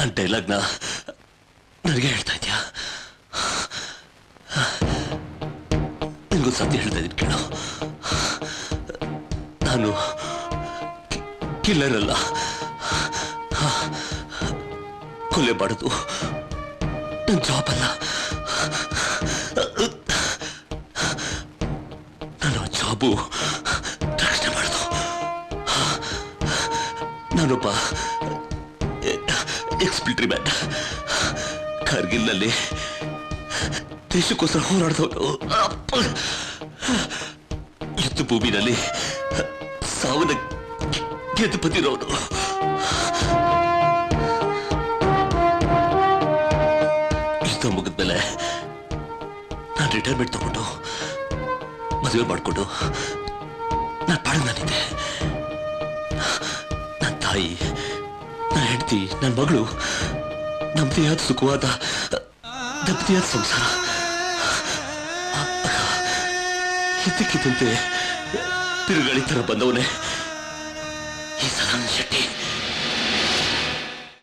ನನ್ನ ಡೈಲಾಗ್ನ ನನಗೆ ಹೇಳ್ತಾ ಇದೆಯಾ? ನಿನ್ಗೂ ಸತ್ಯ ಹೇಳ್ತಾ ಇದ್ದೀನಿ ಕೇಳು. ನಾನು ಕಿಲ್ಲರ್ ಅಲ್ಲ, ಕೊಲೆ ಮಾಡೋದು ನನ್ನ ಜಾಬ್ ಅಲ್ಲ. ನನ್ನ ಜಾಬು ರಕ್ಷಣೆ ಮಾಡೋದು. ನಾನೊಬ್ಬ ಎಕ್ಸ್-ಮಿಲಿಟರಿ ಮ್ಯಾನ್. ಕಾರ್ಗಿಲ್ನಲ್ಲಿ ದೇಶಕ್ಕೋಸ್ಕರ ಹೋರಾಡಿದವನು. ಯುದ್ಧ ಭೂಮಿನಲ್ಲಿ ಸಾವನ್ನ ಗೆದ್ದು ಬಂದಿರೋನು. ಯುದ್ಧ ಮುಗಿದ್ಮೇಲೆ ನಾನು ರಿಟೈರ್ಮೆಂಟ್ ತಗೊಂಡು ಮದುವೆ ಮಾಡಿಕೊಂಡು ನಾನು ಪಾಡಿಗೆ ನಾನಿದ್ದೆ. ನನ್ನ ತಾಯಿ, ನನ್ನ ಹೆಂಡತಿ, ನನ್ನ ಮಗಳು, ನಮ್ದಿಯಾದ ಸುಖವಾದ ದಪ್ತಿಯಾದ ಸಂಸಾರ. ಇದ್ದಕ್ಕಿದ್ದಂತೆ ತಿರುಗಾಳಿ ತರ ಬಂದವನೇ ಈ ಸಲಂ ಶೆಟ್ಟಿ.